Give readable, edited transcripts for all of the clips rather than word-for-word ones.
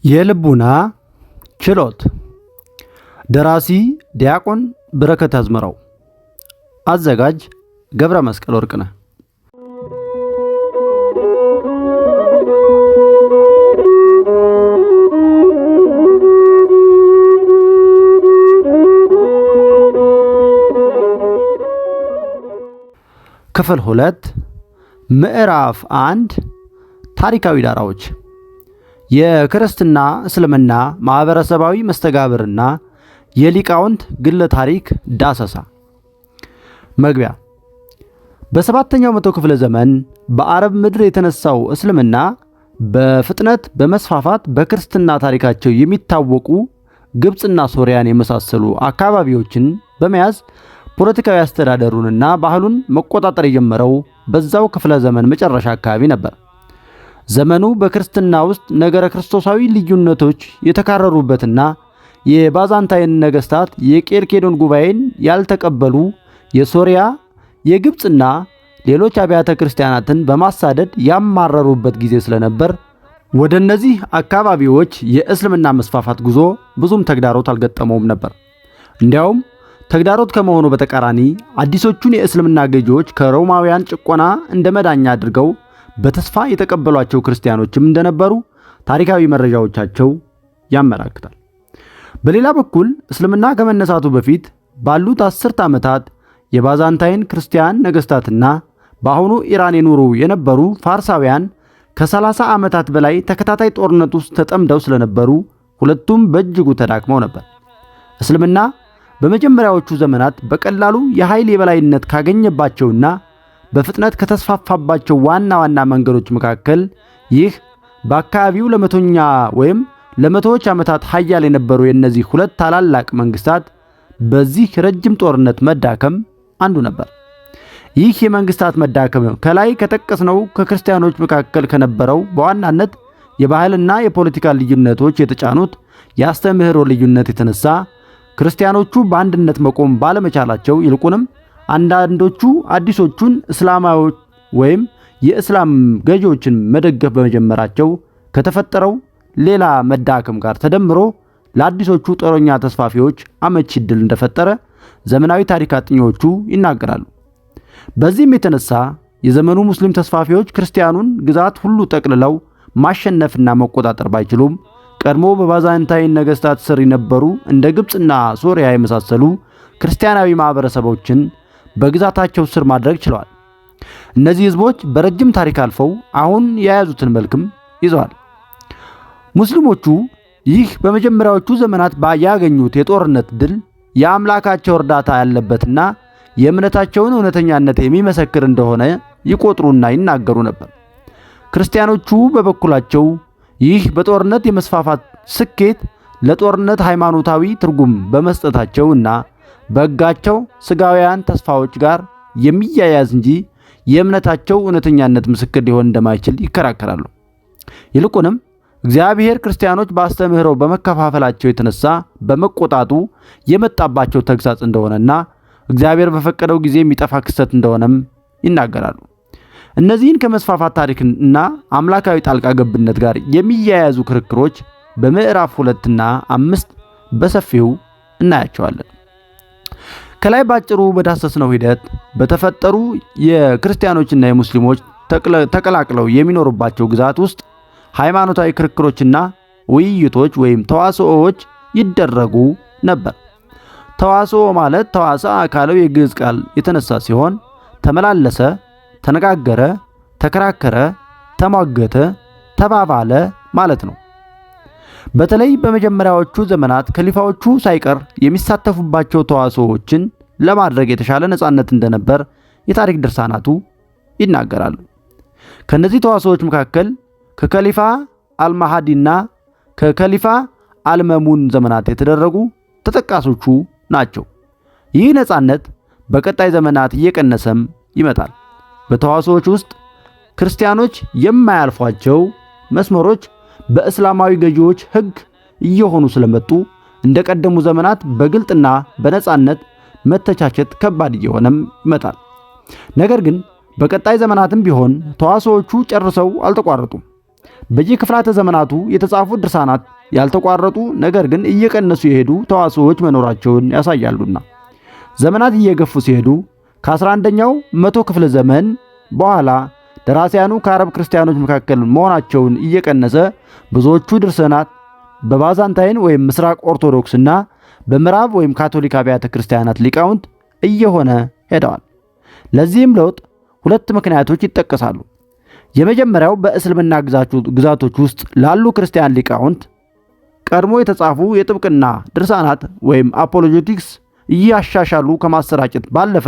የልቡና ችሎት ደራሲ ዲያቆን በረከት አዝመራው አዘጋጅ ገብረ መስቀል ወርቅነህ ክፍል 2 ምዕራፍ 1 ታሪካዊ ዳራዎች የክርስትና እስልምና ማህበረሰባዊ መስተጋብርና የሊቃውንት ግለ ታሪክ ዳሰሳ መግቢያ በሰባተኛው መቶ ክፍለ ዘመን በአረብ ምድር የተነሳው እስልምና በፍጥነት በመስፋፋት በክርስትና ታሪካቸው የሚታወቁ ግብጽና ሶሪያን የመሳሰሉ አካባቢዎችን በመያዝ ፖለቲካዊ አስተዳደሩንና ባህሉን መቆጣጠር የጀመረው በዛው ክፍለ ዘመን መጨረሻ አካባቢ ነበር። ዘመኑ በክርስትና ውስጥ ነገረ ክርስቶሳዊ ልዩነቶች የተካረሩበትና የባዛንታይን ነገስታት የቄልቄዶን ጉባኤን ያልተቀበሉ የሶሪያ የግብጽና ሌሎች አብያተ ክርስቲያናትን በማሳደድ ያማረሩበት ጊዜ ስለነበር ወደ እነዚህ አካባቢዎች የእስልምና መስፋፋት ጉዞ ብዙም ተግዳሮት አልገጠመውም ነበር። እንዲያውም ተግዳሮት ከመሆኑ በተቃራኒ አዲሶቹን የእስልምና ገዢዎች ከሮማውያን ጭቆና እንደ መዳኛ አድርገው በተስፋ የተቀበሏቸው ክርስቲያኖችም እንደነበሩ ታሪካዊ መረጃዎቻቸው ያመለክታል። በሌላ በኩል እስልምና ከመነሳቱ በፊት ባሉት 10 ዓመታት የባዛንታይን ክርስቲያን ነገስታትና በአሁኑ ኢራን የኖሩ የነበሩ ፋርሳውያን ከ30 ዓመታት በላይ ተከታታይ ጦርነት ውስጥ ተጠምደው ስለነበሩ ሁለቱም በእጅጉ ተዳክመው ነበር። እስልምና በመጀመሪያዎቹ ዘመናት በቀላሉ የኃይል የበላይነት ካገኘባቸውና በፍጥነት ከተስፋፋባቸው ዋና ዋና መንገዶች መካከል ይህ በአካባቢው ለመቶዎች ዓመታት ኃያል የነበሩ የእነዚህ ሁለት ታላላቅ መንግስታት በዚህ ረጅም ጦርነት መዳከም አንዱ ነበር። ይህ የመንግስታት መዳከም ከላይ ከጠቀስነው ከክርስቲያኖች መካከል ከነበረው በዋናነት የባህልና የፖለቲካ ልዩነቶች የተጫኑት የአስተምህሮ ልዩነት የተነሳ ክርስቲያኖቹ በአንድነት መቆም ባለመቻላቸው ይልቁንም አንዳንዶቹ አዲሶቹን እስላማዊ ወይም የእስላም ገዢዎችን መደገፍ በመጀመራቸው ከተፈጠረው ሌላ መዳከም ጋር ተደምሮ ለአዲሶቹ ጦረኛ ተስፋፊዎች አመቺ ዕድል እንደፈጠረ ዘመናዊ ታሪክ አጥኚዎቹ ይናገራሉ። በዚህም የተነሳ የዘመኑ ሙስሊም ተስፋፊዎች ክርስቲያኑን ግዛት ሁሉ ጠቅልለው ማሸነፍና መቆጣጠር ባይችሉም ቀድሞ በባዛንታይን ነገስታት ስር የነበሩ እንደ ግብጽና ሶሪያ የመሳሰሉ ክርስቲያናዊ ማህበረሰቦችን በግዛታቸው ስር ማድረግ ችለዋል። እነዚህ ህዝቦች በረጅም ታሪክ አልፈው አሁን የያዙትን መልክም ይዘዋል። ሙስሊሞቹ ይህ በመጀመሪያዎቹ ዘመናት ያገኙት የጦርነት ድል የአምላካቸው እርዳታ ያለበትና የእምነታቸውን እውነተኛነት የሚመሰክር እንደሆነ ይቆጥሩና ይናገሩ ነበር። ክርስቲያኖቹ በበኩላቸው ይህ በጦርነት የመስፋፋት ስኬት ለጦርነት ሃይማኖታዊ ትርጉም በመስጠታቸውና በሕጋቸው ስጋውያን ተስፋዎች ጋር የሚያያዝ እንጂ የእምነታቸው እውነተኛነት ምስክር ሊሆን እንደማይችል ይከራከራሉ። ይልቁንም እግዚአብሔር ክርስቲያኖች በአስተምህሮው በመከፋፈላቸው የተነሳ በመቆጣቱ የመጣባቸው ተግሳጽ እንደሆነና እግዚአብሔር በፈቀደው ጊዜ የሚጠፋ ክስተት እንደሆነም ይናገራሉ። እነዚህን ከመስፋፋት ታሪክና አምላካዊ ጣልቃ ገብነት ጋር የሚያያዙ ክርክሮች በምዕራፍ 2 እና 5 በሰፊው እናያቸዋለን። ከላይ ባጭሩ በዳሰስነው ሂደት በተፈጠሩ የክርስቲያኖችና የሙስሊሞች ተቀላቅለው የሚኖሩባቸው ግዛት ውስጥ ሃይማኖታዊ ክርክሮችና ውይይቶች ወይም ተዋስኦዎች ይደረጉ ነበር። ተዋስኦ ማለት ተዋሳ ካለው የግዕዝ ቃል የተነሳ ሲሆን ተመላለሰ፣ ተነጋገረ፣ ተከራከረ፣ ተሟገተ፣ ተባባለ ማለት ነው። በተለይ በመጀመሪያዎቹ ዘመናት ከሊፋዎቹ ሳይቀር የሚሳተፉባቸው ተዋስኦዎችን ለማድረግ የተሻለ ነጻነት እንደነበር የታሪክ ድርሳናቱ ይናገራሉ። ከነዚህ ተዋስኦዎች መካከል ከከሊፋ አልማሃዲና ከከሊፋ አልመሙን ዘመናት የተደረጉ ተጠቃሾቹ ናቸው። ይህ ነጻነት በቀጣይ ዘመናት እየቀነሰም ይመጣል። በተዋስኦዎች ውስጥ ክርስቲያኖች የማያልፏቸው መስመሮች በእስላማዊ ገዢዎች ሕግ እየሆኑ ስለመጡ እንደቀደሙ ዘመናት በግልጥና በነጻነት መተቻቸት ከባድ እየሆነም ይመጣል። ነገር ግን በቀጣይ ዘመናትም ቢሆን ተዋስኦዎቹ ጨርሰው አልተቋረጡም። በየክፍላተ ዘመናቱ የተጻፉ ድርሳናት ያልተቋረጡ ነገር ግን እየቀነሱ የሄዱ ተዋስኦዎች መኖራቸውን ያሳያሉና ዘመናት እየገፉ ሲሄዱ ከ11ኛው መቶ ክፍለ ዘመን በኋላ ደራሲያኑ ከአረብ ክርስቲያኖች መካከል መሆናቸውን እየቀነሰ ብዙዎቹ ድርሳናት በባዛንታይን ወይም ምስራቅ ኦርቶዶክስና በምዕራብ ወይም ካቶሊክ አብያተ ክርስቲያናት ሊቃውንት እየሆነ ሄደዋል። ለዚህም ለውጥ ሁለት ምክንያቶች ይጠቀሳሉ። የመጀመሪያው በእስልምና ግዛቶች ውስጥ ላሉ ክርስቲያን ሊቃውንት ቀድሞ የተጻፉ የጥብቅና ድርሳናት ወይም አፖሎጄቲክስ እያሻሻሉ ከማሰራጨት ባለፈ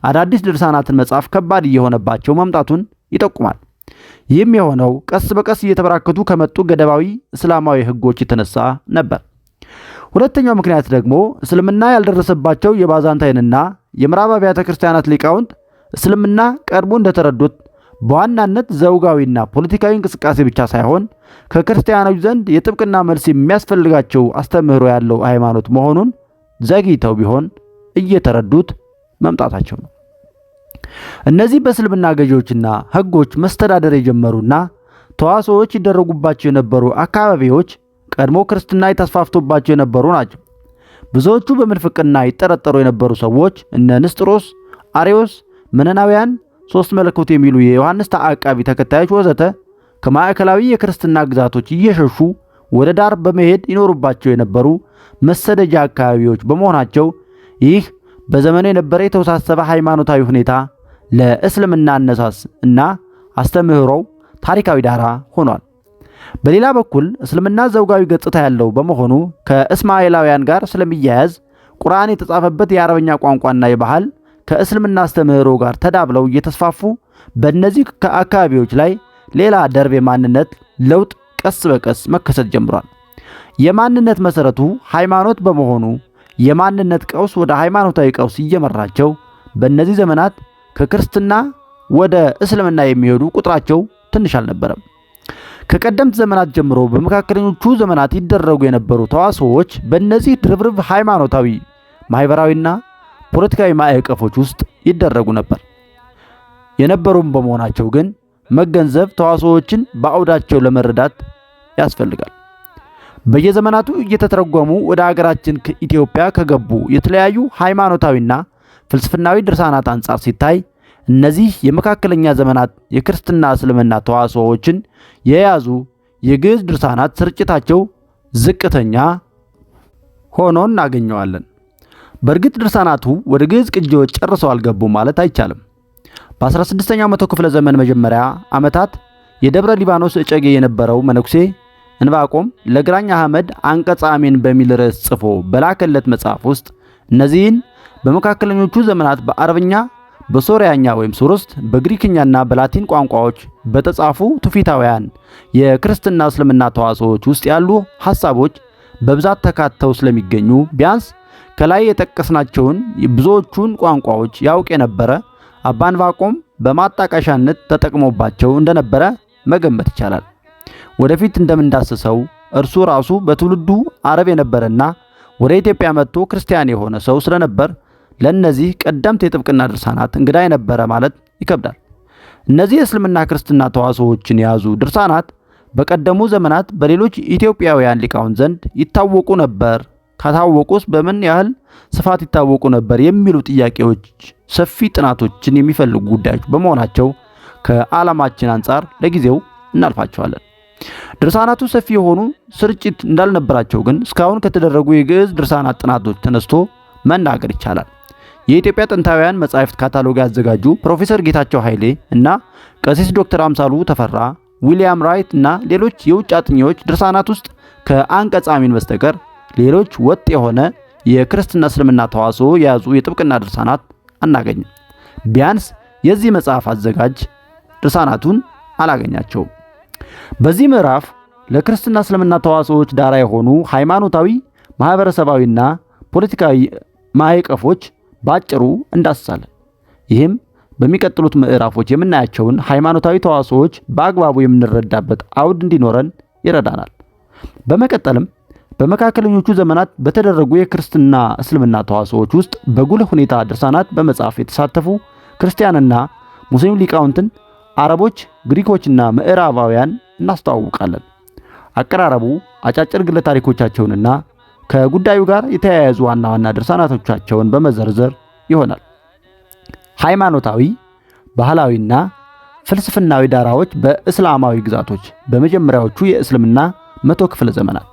አዳዲስ ድርሳናትን መጻፍ ከባድ እየሆነባቸው መምጣቱን ይጠቁማል። ይህም የሆነው ቀስ በቀስ እየተበራከቱ ከመጡ ገደባዊ እስላማዊ ሕጎች የተነሳ ነበር። ሁለተኛው ምክንያት ደግሞ እስልምና ያልደረሰባቸው የባዛንታይንና የምዕራብ አብያተ ክርስቲያናት ሊቃውንት እስልምና ቀድሞ እንደተረዱት በዋናነት ዘውጋዊና ፖለቲካዊ እንቅስቃሴ ብቻ ሳይሆን ከክርስቲያኖች ዘንድ የጥብቅና መልስ የሚያስፈልጋቸው አስተምህሮ ያለው ሃይማኖት መሆኑን ዘግይተው ቢሆን እየተረዱት መምጣታቸው ነው። እነዚህ በእስልምና ገዢዎችና ሕጎች መስተዳደር የጀመሩና ተዋስኦዎች ይደረጉባቸው የነበሩ አካባቢዎች ቀድሞ ክርስትና ተስፋፍቶባቸው የነበሩ ናቸው። ብዙዎቹ በምንፍቅና ይጠረጠሩ የነበሩ ሰዎች እነ ንስጥሮስ፣ አርዮስ፣ መነናውያን፣ ሶስት መለኮት የሚሉ የዮሐንስ ተዓቃቢ ተከታዮች ወዘተ ከማዕከላዊ የክርስትና ግዛቶች እየሸሹ ወደ ዳር በመሄድ ይኖሩባቸው የነበሩ መሰደጃ አካባቢዎች በመሆናቸው ይህ በዘመኑ የነበረ የተወሳሰበ ሃይማኖታዊ ሁኔታ ለእስልምና አነሳስ እና አስተምህሮው ታሪካዊ ዳራ ሆኗል። በሌላ በኩል እስልምና ዘውጋዊ ገጽታ ያለው በመሆኑ ከእስማኤላውያን ጋር ስለሚያያዝ ቁርአን የተጻፈበት የአረበኛ ቋንቋና የባህል ከእስልምና አስተምህሮ ጋር ተዳብለው እየተስፋፉ በእነዚህ አካባቢዎች ላይ ሌላ ደርብ የማንነት ለውጥ ቀስ በቀስ መከሰት ጀምሯል። የማንነት መሰረቱ ሃይማኖት በመሆኑ የማንነት ቀውስ ወደ ሃይማኖታዊ ቀውስ እየመራቸው በእነዚህ ዘመናት ከክርስትና ወደ እስልምና የሚሄዱ ቁጥራቸው ትንሽ አልነበረም። ከቀደምት ዘመናት ጀምሮ በመካከለኞቹ ዘመናት ይደረጉ የነበሩ ተዋስኦዎች በእነዚህ ድርብርብ ሃይማኖታዊ፣ ማህበራዊና ፖለቲካዊ ማዕቀፎች ውስጥ ይደረጉ ነበር የነበሩም በመሆናቸው ግን መገንዘብ ተዋስኦዎችን በአውዳቸው ለመረዳት ያስፈልጋል። በየዘመናቱ እየተተረጎሙ ወደ ሀገራችን ኢትዮጵያ ከገቡ የተለያዩ ሃይማኖታዊና ፍልስፍናዊ ድርሳናት አንጻር ሲታይ እነዚህ የመካከለኛ ዘመናት የክርስትና እስልምና ተዋስኦዎችን የያዙ የግዕዝ ድርሳናት ስርጭታቸው ዝቅተኛ ሆኖ እናገኘዋለን። በእርግጥ ድርሳናቱ ወደ ግዕዝ ቅጂዎች ጨርሰው አልገቡም ማለት አይቻልም። በ16ኛው መቶ ክፍለ ዘመን መጀመሪያ ዓመታት የደብረ ሊባኖስ እጨጌ የነበረው መነኩሴ እንባቆም ለግራኝ አህመድ አንቀጸ አሜን በሚል ርዕስ ጽፎ በላከለት መጽሐፍ ውስጥ እነዚህን በመካከለኞቹ ዘመናት በአረብኛ፣ በሶሪያኛ ወይም ሱርስት፣ በግሪክኛና በላቲን ቋንቋዎች በተጻፉ ትውፊታውያን የክርስትና እስልምና ተዋስኦዎች ውስጥ ያሉ ሐሳቦች በብዛት ተካተው ስለሚገኙ ቢያንስ ከላይ የጠቀስናቸውን ብዙዎቹን ቋንቋዎች ያውቅ የነበረ አባ እንባቆም በማጣቀሻነት ተጠቅሞባቸው እንደነበረ መገመት ይቻላል። ወደፊት እንደምንዳስሰው እርሱ ራሱ በትውልዱ አረብ የነበረና ወደ ኢትዮጵያ መጥቶ ክርስቲያን የሆነ ሰው ስለነበር ለነዚህ ቀደምት የጥብቅና ድርሳናት እንግዳ የነበረ ማለት ይከብዳል። እነዚህ የእስልምና ክርስትና ተዋስኦዎችን የያዙ ድርሳናት በቀደሙ ዘመናት በሌሎች ኢትዮጵያውያን ሊቃውንት ዘንድ ይታወቁ ነበር፣ ከታወቁስ በምን ያህል ስፋት ይታወቁ ነበር የሚሉ ጥያቄዎች ሰፊ ጥናቶችን የሚፈልጉ ጉዳዮች በመሆናቸው ከዓላማችን አንጻር ለጊዜው እናልፋቸዋለን። ድርሳናቱ ሰፊ የሆኑ ስርጭት እንዳልነበራቸው ግን እስካሁን ከተደረጉ የግዕዝ ድርሳናት ጥናቶች ተነስቶ መናገር ይቻላል። የኢትዮጵያ ጥንታውያን መጻሕፍት ካታሎግ ያዘጋጁ ፕሮፌሰር ጌታቸው ኃይሌ እና ቀሲስ ዶክተር አምሳሉ ተፈራ፣ ዊሊያም ራይት እና ሌሎች የውጭ አጥኚዎች ድርሳናት ውስጥ ከአንቀጸ አሜን በስተቀር ሌሎች ወጥ የሆነ የክርስትና እስልምና ተዋስኦ የያዙ የጥብቅና ድርሳናት አናገኝም። ቢያንስ የዚህ መጽሐፍ አዘጋጅ ድርሳናቱን አላገኛቸውም። በዚህ ምዕራፍ ለክርስትና እስልምና ተዋስኦዎች ዳራ የሆኑ ሃይማኖታዊ፣ ማህበረሰባዊና ፖለቲካዊ ማዕቀፎች ባጭሩ እንዳስሳለን። ይህም በሚቀጥሉት ምዕራፎች የምናያቸውን ሃይማኖታዊ ተዋስኦዎች በአግባቡ የምንረዳበት አውድ እንዲኖረን ይረዳናል። በመቀጠልም በመካከለኞቹ ዘመናት በተደረጉ የክርስትና እስልምና ተዋስኦዎች ውስጥ በጉልህ ሁኔታ ድርሳናት በመጻፍ የተሳተፉ ክርስቲያንና ሙስሊም ሊቃውንትን፣ አረቦች፣ ግሪኮችና ምዕራባውያን እናስተዋውቃለን። አቀራረቡ አጫጭር ግለ ታሪኮቻቸውንና ከጉዳዩ ጋር የተያያዙ ዋና ዋና ድርሳናቶቻቸውን በመዘርዘር ይሆናል። ሃይማኖታዊ፣ ባህላዊና ፍልስፍናዊ ዳራዎች በእስላማዊ ግዛቶች በመጀመሪያዎቹ የእስልምና 100 ክፍለ ዘመናት።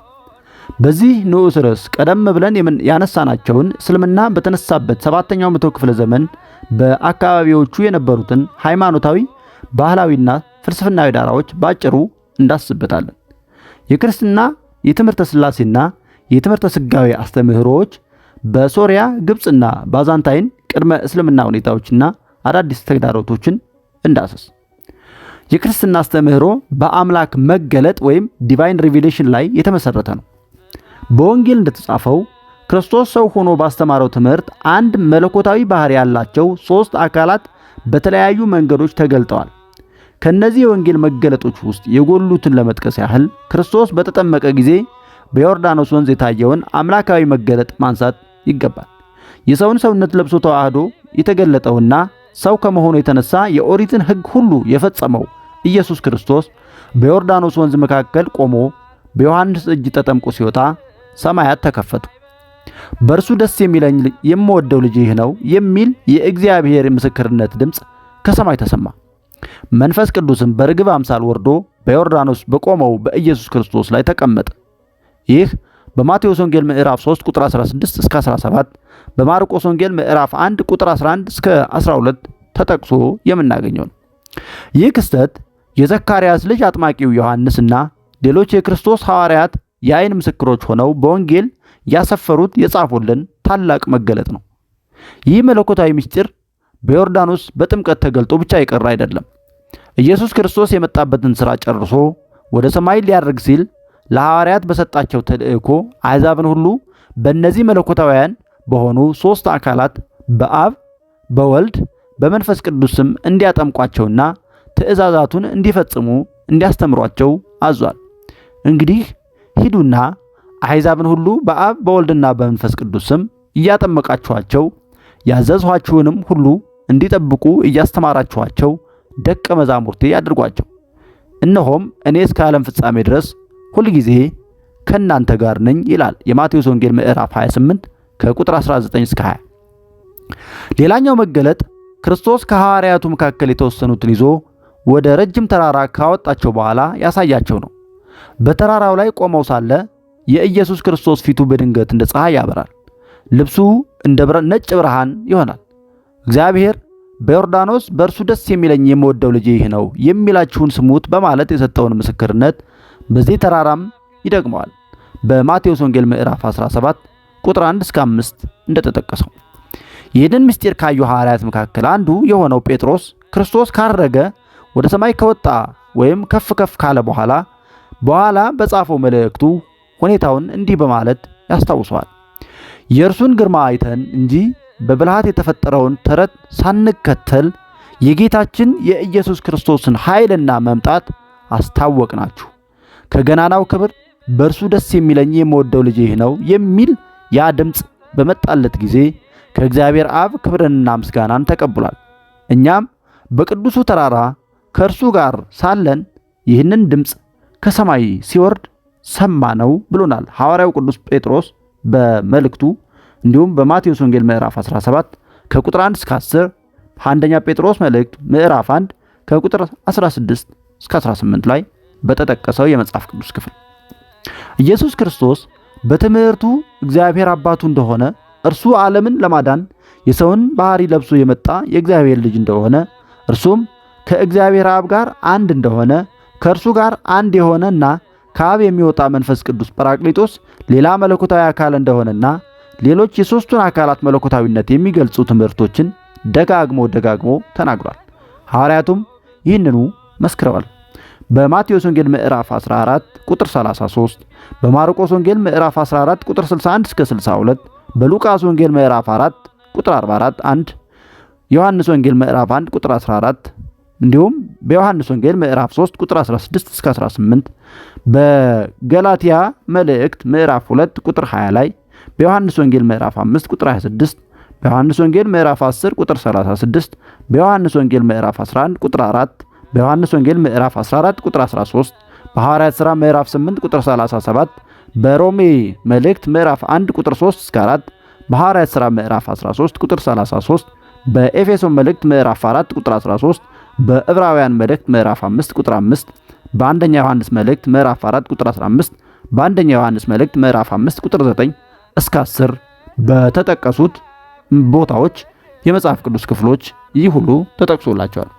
በዚህ ንዑስ ርዕስ ቀደም ብለን ያነሳናቸውን እስልምና በተነሳበት 7ኛው መቶ ክፍለ ዘመን በአካባቢዎቹ የነበሩትን ሃይማኖታዊ፣ ባህላዊና ፍልስፍናዊ ዳራዎች ባጭሩ እንዳስስበታለን። የክርስትና የትምህርተ ሥላሴና የትምህርተ ሥጋዌ አስተምህሮዎች በሶሪያ፣ ግብፅና ባዛንታይን ቅድመ እስልምና ሁኔታዎችና አዳዲስ ተግዳሮቶችን እንዳስስ። የክርስትና አስተምህሮ በአምላክ መገለጥ ወይም ዲቫይን ሪቪሌሽን ላይ የተመሰረተ ነው። በወንጌል እንደተጻፈው ክርስቶስ ሰው ሆኖ ባስተማረው ትምህርት አንድ መለኮታዊ ባህሪ ያላቸው 3 አካላት በተለያዩ መንገዶች ተገልጠዋል። ከነዚህ የወንጌል መገለጦች ውስጥ የጎሉትን ለመጥቀስ ያህል ክርስቶስ በተጠመቀ ጊዜ በዮርዳኖስ ወንዝ የታየውን አምላካዊ መገለጥ ማንሳት ይገባል። የሰውን ሰውነት ለብሶ ተዋህዶ የተገለጠውና ሰው ከመሆኑ የተነሳ የኦሪትን ሕግ ሁሉ የፈጸመው ኢየሱስ ክርስቶስ በዮርዳኖስ ወንዝ መካከል ቆሞ በዮሐንስ እጅ ተጠምቆ ሲወጣ ሰማያት ተከፈቱ። በእርሱ ደስ የሚለኝ የምወደው ልጅ ይህ ነው የሚል የእግዚአብሔር ምስክርነት ድምፅ ከሰማይ ተሰማ። መንፈስ ቅዱስም በርግብ አምሳል ወርዶ በዮርዳኖስ በቆመው በኢየሱስ ክርስቶስ ላይ ተቀመጠ። ይህ በማቴዎስ ወንጌል ምዕራፍ 3 ቁጥር 16 እስከ 17፣ በማርቆስ ወንጌል ምዕራፍ 1 ቁጥር 11 እስከ 12 ተጠቅሶ የምናገኘው ነው። ይህ ክስተት የዘካርያስ ልጅ አጥማቂው ዮሐንስና ሌሎች የክርስቶስ ሐዋርያት የዓይን ምስክሮች ሆነው በወንጌል ያሰፈሩት የጻፉልን ታላቅ መገለጥ ነው። ይህ መለኮታዊ ምስጢር በዮርዳኖስ በጥምቀት ተገልጦ ብቻ የቀረ አይደለም። ኢየሱስ ክርስቶስ የመጣበትን ሥራ ጨርሶ ወደ ሰማይ ሊያርግ ሲል ለሐዋርያት በሰጣቸው ተልእኮ አሕዛብን ሁሉ በእነዚህ መለኮታውያን በሆኑ 3 አካላት በአብ በወልድ በመንፈስ ቅዱስ ስም እንዲያጠምቋቸውና ትእዛዛቱን እንዲፈጽሙ እንዲያስተምሯቸው አዟል። እንግዲህ ሂዱና አሕዛብን ሁሉ በአብ በወልድና በመንፈስ ቅዱስ ስም እያጠመቃችኋቸው ያዘዝኋችሁንም ሁሉ እንዲጠብቁ እያስተማራችኋቸው ደቀ መዛሙርቴ አድርጓቸው። እነሆም እኔ እስከ ዓለም ፍጻሜ ድረስ ሁልጊዜ ከእናንተ ጋር ነኝ ይላል የማቴዎስ ወንጌል ምዕራፍ 28 ከቁጥር 19 እስከ 20። ሌላኛው መገለጥ ክርስቶስ ከሐዋርያቱ መካከል የተወሰኑትን ይዞ ወደ ረጅም ተራራ ካወጣቸው በኋላ ያሳያቸው ነው። በተራራው ላይ ቆመው ሳለ የኢየሱስ ክርስቶስ ፊቱ በድንገት እንደ ፀሐይ ያበራል፣ ልብሱ እንደ ነጭ ብርሃን ይሆናል። እግዚአብሔር በዮርዳኖስ በእርሱ ደስ የሚለኝ የምወደው ልጄ ይህ ነው የሚላችሁን ስሙት በማለት የሰጠውን ምስክርነት በዚህ ተራራም ይደግመዋል። በማቴዎስ ወንጌል ምዕራፍ 17 ቁጥር 1 እስከ 5 እንደተጠቀሰው። ይህንን ምስጢር ካዩ ሐዋርያት መካከል አንዱ የሆነው ጴጥሮስ ክርስቶስ ካረገ ወደ ሰማይ ከወጣ ወይም ከፍ ከፍ ካለ በኋላ በጻፈው መልእክቱ ሁኔታውን እንዲህ በማለት ያስታውሰዋል። የእርሱን ግርማ አይተን እንጂ በብልሃት የተፈጠረውን ተረት ሳንከተል የጌታችን የኢየሱስ ክርስቶስን ኃይልና መምጣት አስታወቅናችሁ። ከገናናው ክብር በእርሱ ደስ የሚለኝ የምወደው ልጄ ይህ ነው የሚል ያ ድምፅ በመጣለት ጊዜ ከእግዚአብሔር አብ ክብርንና ምስጋናን ተቀብሏል። እኛም በቅዱሱ ተራራ ከእርሱ ጋር ሳለን ይህንን ድምፅ ከሰማይ ሲወርድ ሰማነው ብሎናል ሐዋርያው ቅዱስ ጴጥሮስ በመልእክቱ። እንዲሁም በማቴዎስ ወንጌል ምዕራፍ 17 ከቁጥር 1 እስከ 10፣ አንደኛ ጴጥሮስ መልእክት ምዕራፍ 1 ከቁጥር 16 እስከ 18 ላይ በተጠቀሰው የመጽሐፍ ቅዱስ ክፍል ኢየሱስ ክርስቶስ በትምህርቱ እግዚአብሔር አባቱ እንደሆነ፣ እርሱ ዓለምን ለማዳን የሰውን ባህሪ ለብሶ የመጣ የእግዚአብሔር ልጅ እንደሆነ፣ እርሱም ከእግዚአብሔር አብ ጋር አንድ እንደሆነ፣ ከእርሱ ጋር አንድ የሆነና ከአብ የሚወጣ መንፈስ ቅዱስ ጰራቅሊጦስ ሌላ መለኮታዊ አካል እንደሆነና ሌሎች የሦስቱን አካላት መለኮታዊነት የሚገልጹ ትምህርቶችን ደጋግሞ ተናግሯል። ሐዋርያቱም ይህንኑ መስክረዋል። በማቴዎስ ወንጌል ምዕራፍ 14 ቁጥር 33፣ በማርቆስ ወንጌል ምዕራፍ 14 ቁጥር 61 እስከ 62፣ በሉቃስ ወንጌል ምዕራፍ 4 ቁጥር 44፣ 1 ዮሐንስ ወንጌል ምዕራፍ 1 ቁጥር 14፣ እንዲሁም በዮሐንስ ወንጌል ምዕራፍ 3 ቁጥር 16 እስከ 18፣ በገላትያ መልእክት ምዕራፍ 2 ቁጥር 20 ላይ፣ በዮሐንስ ወንጌል ምዕራፍ 5 ቁጥር 26፣ በዮሐንስ ወንጌል ምዕራፍ 10 ቁጥር 36፣ በዮሐንስ ወንጌል ምዕራፍ 11 ቁጥር 4፣ በዮሐንስ ወንጌል ምዕራፍ 14 ቁጥር 13፣ በሐዋርያት ሥራ ምዕራፍ 8 ቁጥር 37፣ በሮሜ መልእክት ምዕራፍ 1 ቁጥር 3 እስከ 4፣ በሐዋርያት ሥራ ምዕራፍ 13 ቁጥር 33፣ በኤፌሶን መልእክት ምዕራፍ 4 ቁጥር 13፣ በዕብራውያን መልእክት ምዕራፍ 5 ቁጥር 5፣ በአንደኛ ዮሐንስ መልእክት ምዕራፍ 4 ቁጥር 15፣ በአንደኛ ዮሐንስ መልእክት ምዕራፍ 5 ቁጥር 9 እስከ 10 በተጠቀሱት ቦታዎች የመጽሐፍ ቅዱስ ክፍሎች ይህ ሁሉ ተጠቅሶላቸዋል።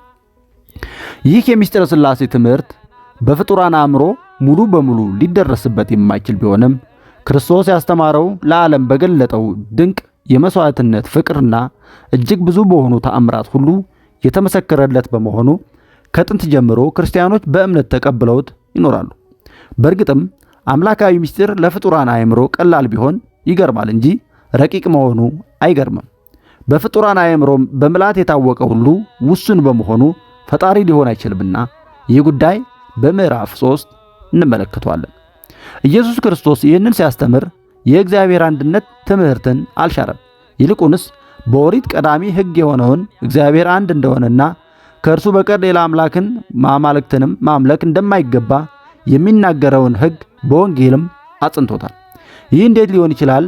ይህ የምስጢረ ሥላሴ ትምህርት በፍጡራን አእምሮ ሙሉ በሙሉ ሊደረስበት የማይችል ቢሆንም ክርስቶስ ያስተማረው ለዓለም በገለጠው ድንቅ የመስዋዕትነት ፍቅርና እጅግ ብዙ በሆኑ ተአምራት ሁሉ የተመሰከረለት በመሆኑ ከጥንት ጀምሮ ክርስቲያኖች በእምነት ተቀብለውት ይኖራሉ። በእርግጥም አምላካዊ ምስጢር ለፍጡራን አእምሮ ቀላል ቢሆን ይገርማል እንጂ ረቂቅ መሆኑ አይገርምም። በፍጡራን አእምሮ በምልአት የታወቀ ሁሉ ውሱን በመሆኑ ፈጣሪ ሊሆን አይችልምና ይህ ጉዳይ በምዕራፍ 3 እንመለከተዋለን። ኢየሱስ ክርስቶስ ይህንን ሲያስተምር የእግዚአብሔር አንድነት ትምህርትን አልሻረም። ይልቁንስ በኦሪት ቀዳሚ ሕግ የሆነውን እግዚአብሔር አንድ እንደሆነና ከእርሱ በቀር ሌላ አምላክን ማማልክትንም ማምለክ እንደማይገባ የሚናገረውን ሕግ በወንጌልም አጽንቶታል። ይህ እንዴት ሊሆን ይችላል?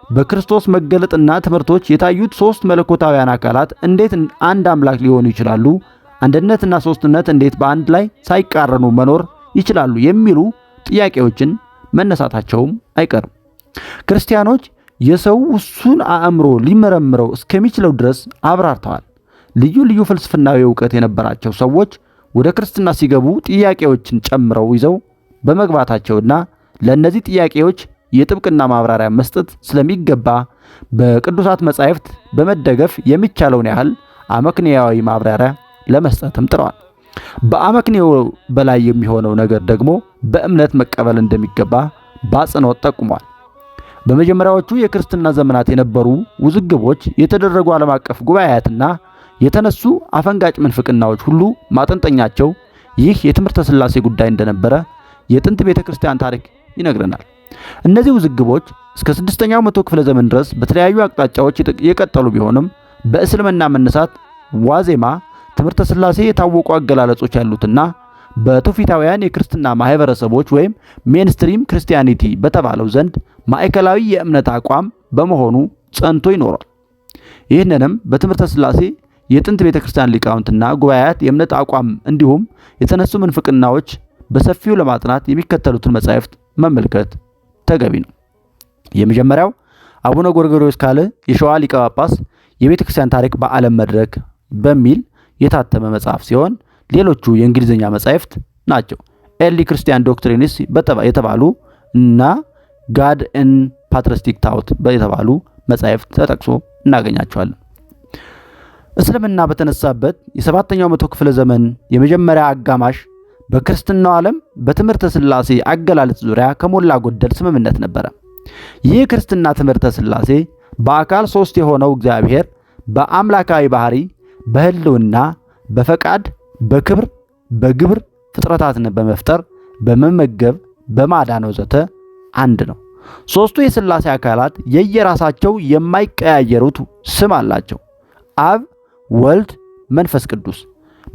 በክርስቶስ መገለጥና ትምህርቶች የታዩት ሦስት መለኮታውያን አካላት እንዴት አንድ አምላክ ሊሆኑ ይችላሉ? አንድነትና ሦስትነት እንዴት በአንድ ላይ ሳይቃረኑ መኖር ይችላሉ? የሚሉ ጥያቄዎችን መነሳታቸውም አይቀርም። ክርስቲያኖች የሰው ውሱን አእምሮ ሊመረምረው እስከሚችለው ድረስ አብራርተዋል። ልዩ ልዩ ፍልስፍናዊ ዕውቀት የነበራቸው ሰዎች ወደ ክርስትና ሲገቡ ጥያቄዎችን ጨምረው ይዘው በመግባታቸውና ለእነዚህ ጥያቄዎች የጥብቅና ማብራሪያ መስጠት ስለሚገባ በቅዱሳት መጻሕፍት በመደገፍ የሚቻለውን ያህል አመክንያዊ ማብራሪያ ለመስጠትም ጥረዋል። በአመክንዮ በላይ የሚሆነው ነገር ደግሞ በእምነት መቀበል እንደሚገባ በአጽንኦት ጠቁሟል። በመጀመሪያዎቹ የክርስትና ዘመናት የነበሩ ውዝግቦች፣ የተደረጉ ዓለም አቀፍ ጉባኤያትና የተነሱ አፈንጋጭ ምንፍቅናዎች ሁሉ ማጠንጠኛቸው ይህ የትምህርተ ሥላሴ ጉዳይ እንደነበረ የጥንት ቤተክርስቲያን ታሪክ ይነግረናል። እነዚህ ውዝግቦች እስከ 6ኛው መቶ ክፍለ ዘመን ድረስ በተለያዩ አቅጣጫዎች የቀጠሉ ቢሆንም በእስልምና መነሳት ዋዜማ ትምህርተ ሥላሴ የታወቁ አገላለጾች ያሉትና በትውፊታውያን የክርስትና ማህበረሰቦች ወይም ሜንስትሪም ክርስቲያኒቲ በተባለው ዘንድ ማዕከላዊ የእምነት አቋም በመሆኑ ጸንቶ ይኖራል። ይህንንም በትምህርተ ሥላሴ የጥንት ቤተክርስቲያን ሊቃውንትና ጉባኤያት የእምነት አቋም እንዲሁም የተነሱ ምንፍቅናዎች በሰፊው ለማጥናት የሚከተሉትን መጻሕፍት መመልከት ተገቢ ነው። የመጀመሪያው አቡነ ጎርጎርዮስ ካለ የሸዋ ሊቀ ጳጳስ የቤተክርስቲያን ታሪክ በዓለም መድረክ በሚል የታተመ መጽሐፍ ሲሆን ሌሎቹ የእንግሊዝኛ መጻሕፍት ናቸው። ኤርሊ ክርስቲያን ዶክትሪንስ የተባሉ እና ጋድ ኤን ፓትሪስቲክ ታውት የተባሉ መጻሕፍት ተጠቅሶ እናገኛቸዋለን። እስልምና በተነሳበት የ7ኛው መቶ ክፍለ ዘመን የመጀመሪያ አጋማሽ በክርስትናው ዓለም በትምህርተ ሥላሴ አገላለጽ ዙሪያ ከሞላ ጎደል ስምምነት ነበረ። ይህ ክርስትና ትምህርተ ሥላሴ በአካል ሶስት የሆነው እግዚአብሔር በአምላካዊ ባህሪ፣ በህልውና፣ በፈቃድ፣ በክብር፣ በግብር ፍጥረታትን በመፍጠር በመመገብ በማዳን ወዘተ አንድ ነው። ሶስቱ የሥላሴ አካላት የየራሳቸው የማይቀያየሩት ስም አላቸው። አብ፣ ወልድ፣ መንፈስ ቅዱስ።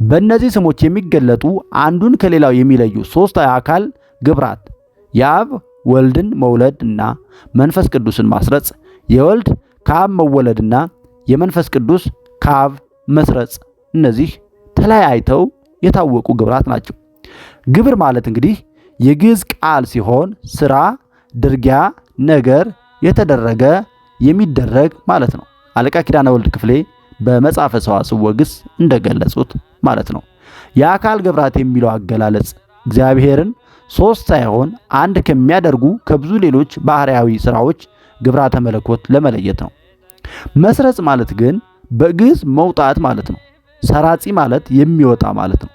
በእነዚህ ስሞች የሚገለጡ አንዱን ከሌላው የሚለዩ ሶስት አካል ግብራት የአብ ወልድን መውለድ እና መንፈስ ቅዱስን ማስረጽ፣ የወልድ ከአብ መወለድና የመንፈስ ቅዱስ ከአብ መስረጽ፣ እነዚህ ተለያይተው የታወቁ ግብራት ናቸው። ግብር ማለት እንግዲህ የግዕዝ ቃል ሲሆን ስራ፣ ድርጊያ፣ ነገር፣ የተደረገ፣ የሚደረግ ማለት ነው። አለቃ ኪዳነ ወልድ ክፍሌ በመጽሐፈ ሰዋስው ወግስ እንደገለጹት ማለት ነው። የአካል ግብራት የሚለው አገላለጽ እግዚአብሔርን ሶስት ሳይሆን አንድ ከሚያደርጉ ከብዙ ሌሎች ባህሪያዊ ስራዎች ግብራተ መለኮት ለመለየት ነው። መስረጽ ማለት ግን በግዕዝ መውጣት ማለት ነው። ሰራጺ ማለት የሚወጣ ማለት ነው።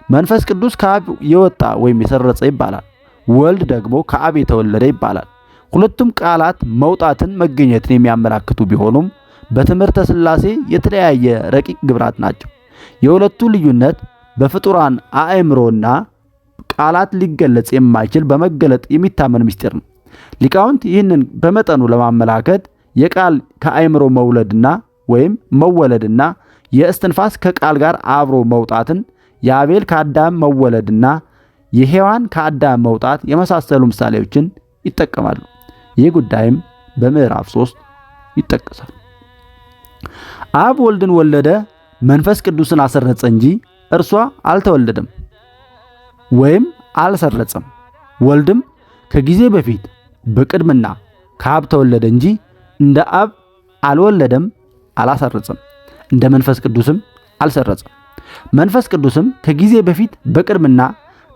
መንፈስ ቅዱስ ከአብ የወጣ ወይም የሰረጸ ይባላል። ወልድ ደግሞ ከአብ የተወለደ ይባላል። ሁለቱም ቃላት መውጣትን መገኘትን የሚያመላክቱ ቢሆኑም በትምህርተ ሥላሴ የተለያየ ረቂቅ ግብራት ናቸው። የሁለቱ ልዩነት በፍጡራን አእምሮና ቃላት ሊገለጽ የማይችል በመገለጥ የሚታመን ምስጢር ነው። ሊቃውንት ይህንን በመጠኑ ለማመላከት የቃል ከአእምሮ መውለድና ወይም መወለድና የእስትንፋስ ከቃል ጋር አብሮ መውጣትን፣ የአቤል ከአዳም መወለድና የሔዋን ከአዳም መውጣት የመሳሰሉ ምሳሌዎችን ይጠቀማሉ። ይህ ጉዳይም በምዕራፍ 3 ይጠቀሳል። አብ ወልድን ወለደ፣ መንፈስ ቅዱስን አሰረጸ እንጂ እርሷ አልተወለደም ወይም አልሰረጸም። ወልድም ከጊዜ በፊት በቅድምና ከአብ ተወለደ እንጂ እንደ አብ አልወለደም አላሰረጸም፣ እንደ መንፈስ ቅዱስም አልሰረጸም። መንፈስ ቅዱስም ከጊዜ በፊት በቅድምና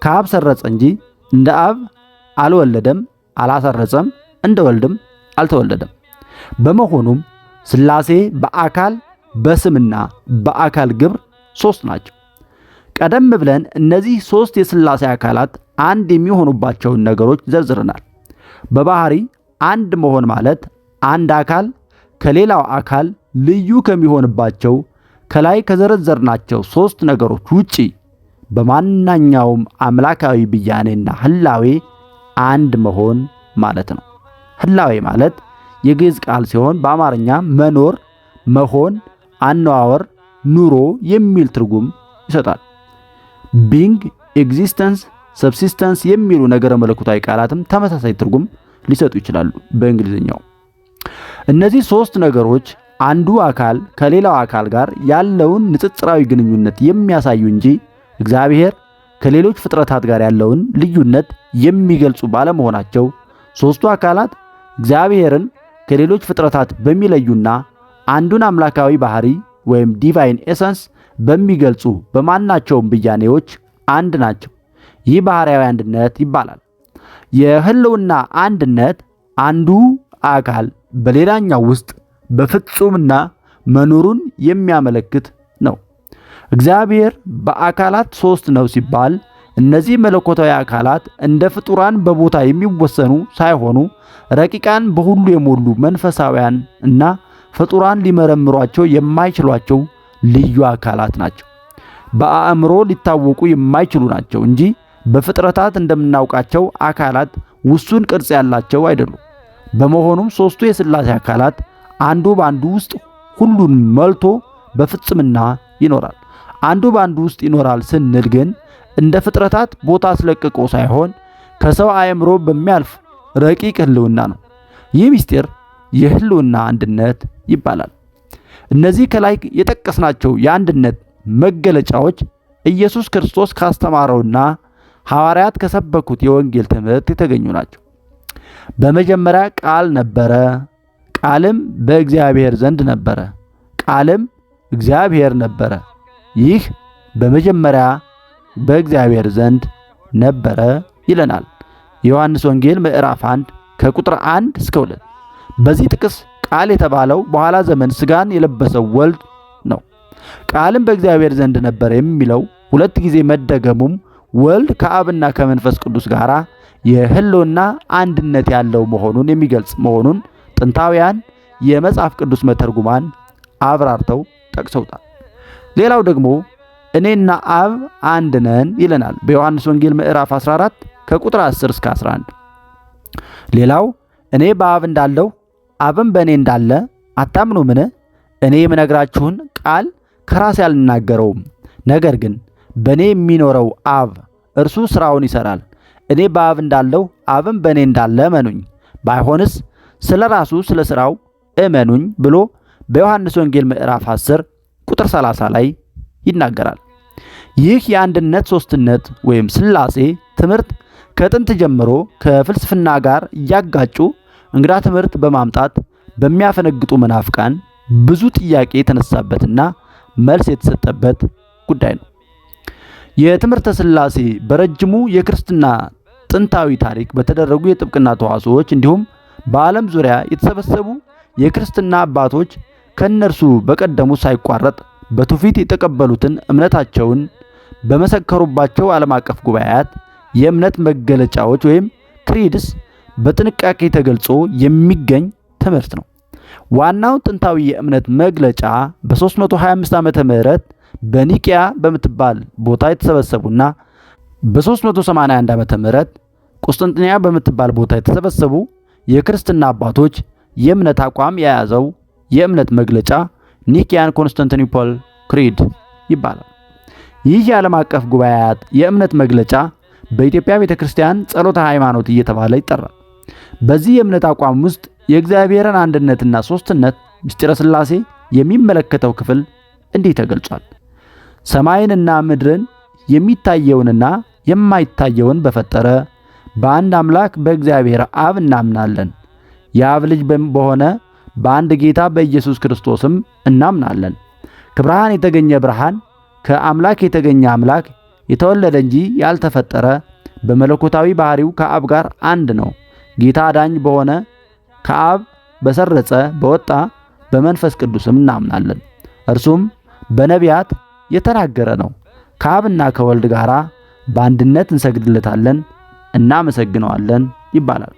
ከአብ ሰረጸ እንጂ እንደ አብ አልወለደም አላሰረጸም፣ እንደ ወልድም አልተወለደም። በመሆኑም ሥላሴ በአካል በስምና በአካል ግብር ሦስት ናቸው። ቀደም ብለን እነዚህ ሦስት የሥላሴ አካላት አንድ የሚሆኑባቸውን ነገሮች ዘርዝረናል። በባህሪ አንድ መሆን ማለት አንድ አካል ከሌላው አካል ልዩ ከሚሆንባቸው ከላይ ከዘረዘርናቸው ሦስት ነገሮች ውጪ በማንኛውም አምላካዊ ብያኔና ህላዌ አንድ መሆን ማለት ነው። ህላዌ ማለት የግዕዝ ቃል ሲሆን በአማርኛ መኖር፣ መሆን፣ አነዋወር፣ ኑሮ የሚል ትርጉም ይሰጣል። ቢንግ፣ ኤግዚስተንስ፣ ሰብሲስተንስ የሚሉ ነገረ መለኮታዊ ቃላትም ተመሳሳይ ትርጉም ሊሰጡ ይችላሉ በእንግሊዝኛው። እነዚህ ሦስት ነገሮች አንዱ አካል ከሌላው አካል ጋር ያለውን ንጽጽራዊ ግንኙነት የሚያሳዩ እንጂ እግዚአብሔር ከሌሎች ፍጥረታት ጋር ያለውን ልዩነት የሚገልጹ ባለመሆናቸው ሦስቱ አካላት እግዚአብሔርን ከሌሎች ፍጥረታት በሚለዩና አንዱን አምላካዊ ባህሪ ወይም ዲቫይን ኤሰንስ በሚገልጹ በማናቸውም ብያኔዎች አንድ ናቸው። ይህ ባህሪያዊ አንድነት ይባላል። የህልውና አንድነት አንዱ አካል በሌላኛው ውስጥ በፍጹምና መኖሩን የሚያመለክት ነው። እግዚአብሔር በአካላት ሦስት ነው ሲባል እነዚህ መለኮታዊ አካላት እንደ ፍጡራን በቦታ የሚወሰኑ ሳይሆኑ ረቂቃን በሁሉ የሞሉ መንፈሳውያን እና ፍጡራን ሊመረምሯቸው የማይችሏቸው ልዩ አካላት ናቸው። በአእምሮ ሊታወቁ የማይችሉ ናቸው እንጂ በፍጥረታት እንደምናውቃቸው አካላት ውሱን ቅርጽ ያላቸው አይደሉም። በመሆኑም ሦስቱ የሥላሴ አካላት አንዱ በአንዱ ውስጥ ሁሉን መልቶ በፍጽምና ይኖራል። አንዱ በአንዱ ውስጥ ይኖራል ስንል ግን እንደ ፍጥረታት ቦታ አስለቅቆ ሳይሆን ከሰው አእምሮ በሚያልፍ ረቂቅ ህልውና ነው። ይህ ምስጢር የህልውና አንድነት ይባላል። እነዚህ ከላይ የጠቀስናቸው የአንድነት መገለጫዎች ኢየሱስ ክርስቶስ ካስተማረውና ሐዋርያት ከሰበኩት የወንጌል ትምህርት የተገኙ ናቸው። በመጀመሪያ ቃል ነበረ፣ ቃልም በእግዚአብሔር ዘንድ ነበረ፣ ቃልም እግዚአብሔር ነበረ። ይህ በመጀመሪያ በእግዚአብሔር ዘንድ ነበረ ይለናል የዮሐንስ ወንጌል ምዕራፍ 1 ከቁጥር 1 እስከ 2። በዚህ ጥቅስ ቃል የተባለው በኋላ ዘመን ሥጋን የለበሰው ወልድ ነው። ቃልም በእግዚአብሔር ዘንድ ነበረ የሚለው ሁለት ጊዜ መደገሙም ወልድ ከአብና ከመንፈስ ቅዱስ ጋር የህልውና አንድነት ያለው መሆኑን የሚገልጽ መሆኑን ጥንታውያን የመጽሐፍ ቅዱስ መተርጉማን አብራርተው ጠቅሰውታል። ሌላው ደግሞ እኔና አብ አንድ ነን ይለናል በዮሐንስ ወንጌል ምዕራፍ 14 ከቁጥር 10 እስከ 11። ሌላው እኔ በአብ እንዳለው አብም በእኔ እንዳለ አታምኑምን? እኔ የምነግራችሁን ቃል ከራሴ አልናገረውም፣ ነገር ግን በእኔ የሚኖረው አብ እርሱ ሥራውን ይሠራል። እኔ በአብ እንዳለው አብም በእኔ እንዳለ እመኑኝ፣ ባይሆንስ ስለ ራሱ ስለ ሥራው እመኑኝ ብሎ በዮሐንስ ወንጌል ምዕራፍ 10 ቁጥር 30 ላይ ይናገራል። ይህ የአንድነት ሦስትነት ወይም ሥላሴ ትምህርት ከጥንት ጀምሮ ከፍልስፍና ጋር እያጋጩ እንግዳ ትምህርት በማምጣት በሚያፈነግጡ መናፍቃን ብዙ ጥያቄ የተነሳበትና መልስ የተሰጠበት ጉዳይ ነው። የትምህርተ ሥላሴ በረጅሙ የክርስትና ጥንታዊ ታሪክ በተደረጉ የጥብቅና ተዋሶዎች እንዲሁም በዓለም ዙሪያ የተሰበሰቡ የክርስትና አባቶች ከነርሱ በቀደሙት ሳይቋረጥ በትውፊት የተቀበሉትን እምነታቸውን በመሰከሩባቸው ዓለም አቀፍ ጉባኤያት የእምነት መገለጫዎች ወይም ክሪድስ በጥንቃቄ ተገልጾ የሚገኝ ትምህርት ነው። ዋናው ጥንታዊ የእምነት መግለጫ በ325 ዓመተ ምህረት በኒቂያ በምትባል ቦታ የተሰበሰቡና በ381 ዓመተ ምህረት ቁስጥንጥንያ በምትባል ቦታ የተሰበሰቡ የክርስትና አባቶች የእምነት አቋም የያዘው የእምነት መግለጫ ኒቂያን ኮንስታንቲኖፕል ክሪድ ይባላል። ይህ የዓለም አቀፍ ጉባኤያት የእምነት መግለጫ በኢትዮጵያ ቤተክርስቲያን ጸሎተ ሃይማኖት እየተባለ ይጠራል። በዚህ የእምነት አቋም ውስጥ የእግዚአብሔርን አንድነትና ሦስትነት ምስጢረ ሥላሴ የሚመለከተው ክፍል እንዲህ ተገልጿል። ሰማይንና ምድርን የሚታየውንና የማይታየውን በፈጠረ በአንድ አምላክ በእግዚአብሔር አብ እናምናለን። የአብ ልጅ በሆነ በአንድ ጌታ በኢየሱስ ክርስቶስም እናምናለን። ከብርሃን የተገኘ ብርሃን፣ ከአምላክ የተገኘ አምላክ፣ የተወለደ እንጂ ያልተፈጠረ፣ በመለኮታዊ ባህሪው ከአብ ጋር አንድ ነው። ጌታ አዳኝ በሆነ ከአብ በሰረጸ በወጣ በመንፈስ ቅዱስም እናምናለን። እርሱም በነቢያት የተናገረ ነው። ከአብና ከወልድ ጋር በአንድነት እንሰግድለታለን፣ እናመሰግነዋለን ይባላል።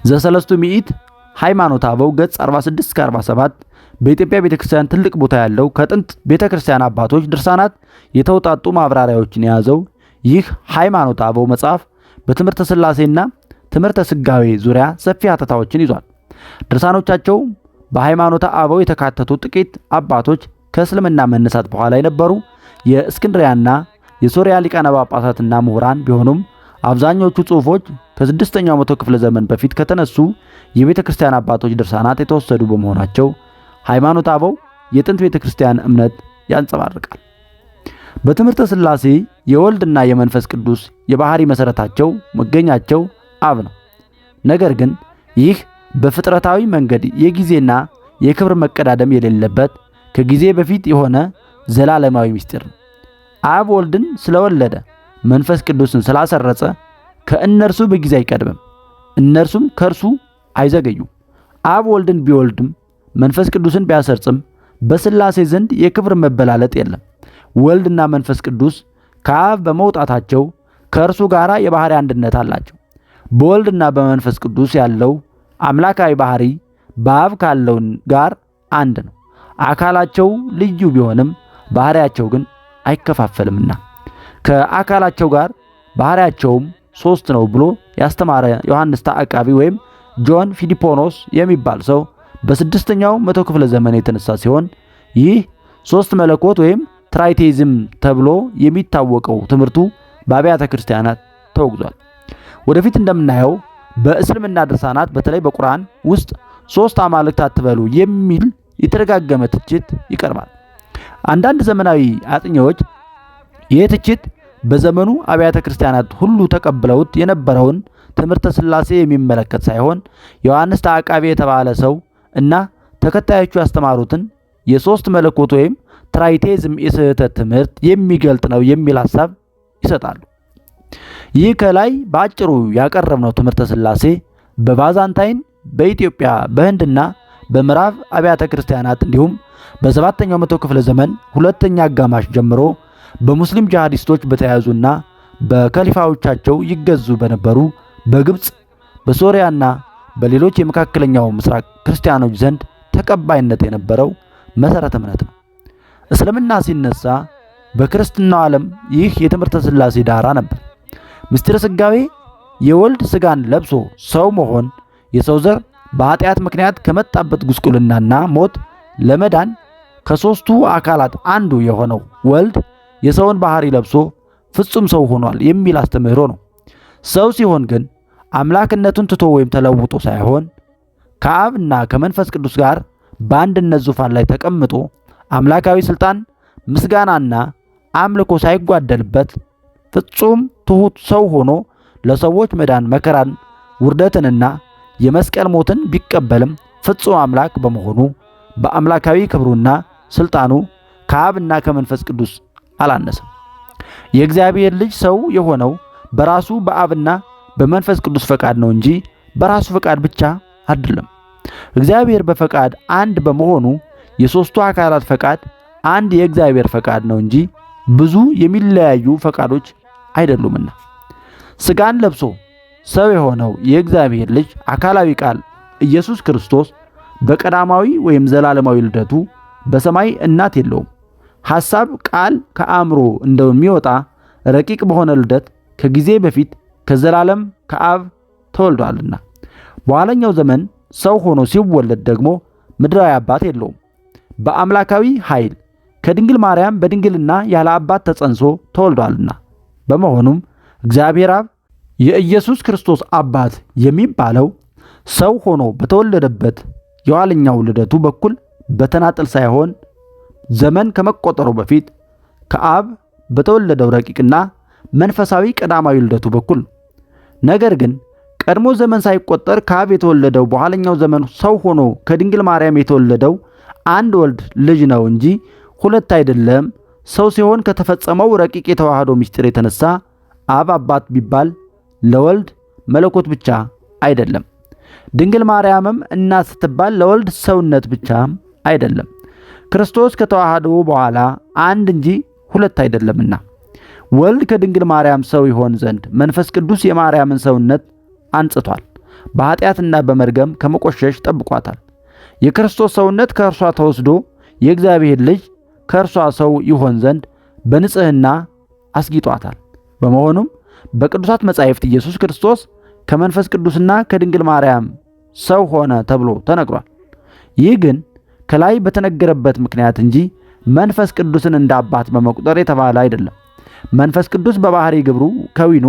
ዘሰለስቱ ምዕት ሃይማኖተ አበው ገጽ 46-47 በኢትዮጵያ ቤተክርስቲያን ትልቅ ቦታ ያለው ከጥንት ቤተክርስቲያን አባቶች ድርሳናት የተውጣጡ ማብራሪያዎችን የያዘው ይህ ሃይማኖተ አበው መጽሐፍ በትምህርተ ሥላሴና ትምህርተ ስጋዌ ዙሪያ ሰፊ ሐተታዎችን ይዟል። ድርሳኖቻቸው በሃይማኖተ አበው የተካተቱ ጥቂት አባቶች ከእስልምና መነሳት በኋላ የነበሩ የእስክንድሪያና የሶሪያ ሊቃነ ጳጳሳትና ምሁራን ቢሆኑም አብዛኞቹ ጽሑፎች ከ6ኛው መቶ ክፍለ ዘመን በፊት ከተነሱ የቤተ ክርስቲያን አባቶች ድርሳናት የተወሰዱ በመሆናቸው ሃይማኖተ አበው የጥንት ቤተ ክርስቲያን እምነት ያንጸባርቃል። በትምህርተ ሥላሴ የወልድና የመንፈስ ቅዱስ የባህሪ መሠረታቸው መገኛቸው አብ ነው። ነገር ግን ይህ በፍጥረታዊ መንገድ የጊዜና የክብር መቀዳደም የሌለበት ከጊዜ በፊት የሆነ ዘላለማዊ ምስጢር ነው። አብ ወልድን ስለወለደ መንፈስ ቅዱስን ስላሰረጸ ከእነርሱ በጊዜ አይቀድምም፣ እነርሱም ከእርሱ አይዘገዩም። አብ ወልድን ቢወልድም መንፈስ ቅዱስን ቢያሰርጽም በሥላሴ ዘንድ የክብር መበላለጥ የለም። ወልድና መንፈስ ቅዱስ ከአብ በመውጣታቸው ከእርሱ ጋር የባህሪ አንድነት አላቸው። በወልድና በመንፈስ ቅዱስ ያለው አምላካዊ ባህሪ በአብ ካለው ጋር አንድ ነው። አካላቸው ልዩ ቢሆንም ባህሪያቸው ግን አይከፋፈልምና ከአካላቸው ጋር ባህሪያቸውም ሶስት ነው ብሎ ያስተማረ ዮሐንስ ተአቃቢ ወይም ጆን ፊሊፖኖስ የሚባል ሰው በ6ኛው መቶ ክፍለ ዘመን የተነሳ ሲሆን ይህ ሶስት መለኮት ወይም ትራይቴዝም ተብሎ የሚታወቀው ትምህርቱ በአብያተ ክርስቲያናት ተወግዟል። ወደፊት እንደምናየው በእስልምና ድርሳናት በተለይ በቁርአን ውስጥ ሶስት አማልክት አትበሉ የሚል የተደጋገመ ትችት ይቀርባል። አንዳንድ ዘመናዊ አጥኚዎች ይህ ትችት በዘመኑ አብያተ ክርስቲያናት ሁሉ ተቀብለውት የነበረውን ትምህርተ ሥላሴ የሚመለከት ሳይሆን ዮሐንስ ተአቃቢ የተባለ ሰው እና ተከታዮቹ ያስተማሩትን የሶስት መለኮት ወይም ትራይቴዝም የስህተት ትምህርት የሚገልጥ ነው የሚል ሐሳብ ይሰጣሉ። ይህ ከላይ በአጭሩ ያቀረብነው ትምህርተ ሥላሴ በባዛንታይን፣ በኢትዮጵያ፣ በህንድና በምዕራብ አብያተ ክርስቲያናት እንዲሁም በ7ኛው መቶ ክፍለ ዘመን ሁለተኛ አጋማሽ ጀምሮ በሙስሊም ጂሃዲስቶች በተያዙና በከሊፋዎቻቸው ይገዙ በነበሩ በግብጽ በሶሪያና በሌሎች የመካከለኛው ምስራቅ ክርስቲያኖች ዘንድ ተቀባይነት የነበረው መሰረተ እምነት ነው። እስልምና ሲነሳ በክርስትናው ዓለም ይህ የትምህርተ ሥላሴ ዳራ ነበር። ምስጢረ ሥጋዌ የወልድ ሥጋን ለብሶ ሰው መሆን የሰው ዘር በኃጢአት ምክንያት ከመጣበት ጉስቁልናና ሞት ለመዳን ከሦስቱ አካላት አንዱ የሆነው ወልድ የሰውን ባህሪ ለብሶ ፍጹም ሰው ሆኗል የሚል አስተምህሮ ነው። ሰው ሲሆን ግን አምላክነቱን ትቶ ወይም ተለውጦ ሳይሆን ከአብና ከመንፈስ ቅዱስ ጋር በአንድነት ዙፋን ላይ ተቀምጦ አምላካዊ ስልጣን፣ ምስጋናና አምልኮ ሳይጓደልበት ፍጹም ትሁት ሰው ሆኖ ለሰዎች መዳን መከራን፣ ውርደትንና የመስቀል ሞትን ቢቀበልም ፍጹም አምላክ በመሆኑ በአምላካዊ ክብሩና ስልጣኑ ከአብና ከመንፈስ ቅዱስ አላነሰም። የእግዚአብሔር ልጅ ሰው የሆነው በራሱ በአብና በመንፈስ ቅዱስ ፈቃድ ነው እንጂ በራሱ ፈቃድ ብቻ አይደለም። እግዚአብሔር በፈቃድ አንድ በመሆኑ የሦስቱ አካላት ፈቃድ አንድ የእግዚአብሔር ፈቃድ ነው እንጂ ብዙ የሚለያዩ ፈቃዶች አይደሉምና። ሥጋን ለብሶ ሰው የሆነው የእግዚአብሔር ልጅ አካላዊ ቃል ኢየሱስ ክርስቶስ በቀዳማዊ ወይም ዘላለማዊ ልደቱ በሰማይ እናት የለውም። ሐሳብ ቃል ከአእምሮ እንደሚወጣ ረቂቅ በሆነ ልደት ከጊዜ በፊት ከዘላለም ከአብ ተወልዷልና። በኋለኛው ዘመን ሰው ሆኖ ሲወለድ ደግሞ ምድራዊ አባት የለውም። በአምላካዊ ኃይል ከድንግል ማርያም በድንግልና ያለ አባት ተጸንሶ ተወልዷልና። በመሆኑም እግዚአብሔር አብ የኢየሱስ ክርስቶስ አባት የሚባለው ሰው ሆኖ በተወለደበት የኋለኛው ልደቱ በኩል በተናጠል ሳይሆን ዘመን ከመቆጠሩ በፊት ከአብ በተወለደው ረቂቅና መንፈሳዊ ቀዳማዊ ልደቱ በኩል። ነገር ግን ቀድሞ ዘመን ሳይቆጠር ከአብ የተወለደው በኋለኛው ዘመን ሰው ሆኖ ከድንግል ማርያም የተወለደው አንድ ወልድ ልጅ ነው እንጂ ሁለት አይደለም። ሰው ሲሆን ከተፈጸመው ረቂቅ የተዋህዶ ምስጢር የተነሳ አብ አባት ቢባል ለወልድ መለኮት ብቻ አይደለም። ድንግል ማርያምም እናት ስትባል ለወልድ ሰውነት ብቻ አይደለም። ክርስቶስ ከተዋህዶ በኋላ አንድ እንጂ ሁለት አይደለምና ወልድ ከድንግል ማርያም ሰው ይሆን ዘንድ መንፈስ ቅዱስ የማርያምን ሰውነት አንጽቷል። በኃጢአትና በመርገም ከመቆሸሽ ጠብቋታል። የክርስቶስ ሰውነት ከእርሷ ተወስዶ የእግዚአብሔር ልጅ ከእርሷ ሰው ይሆን ዘንድ በንጽህና አስጊጧታል። በመሆኑም በቅዱሳት መጻሕፍት ኢየሱስ ክርስቶስ ከመንፈስ ቅዱስና ከድንግል ማርያም ሰው ሆነ ተብሎ ተነግሯል። ይህ ግን ከላይ በተነገረበት ምክንያት እንጂ መንፈስ ቅዱስን እንደ አባት በመቁጠር የተባለ አይደለም። መንፈስ ቅዱስ በባህሪ ግብሩ ከዊኑ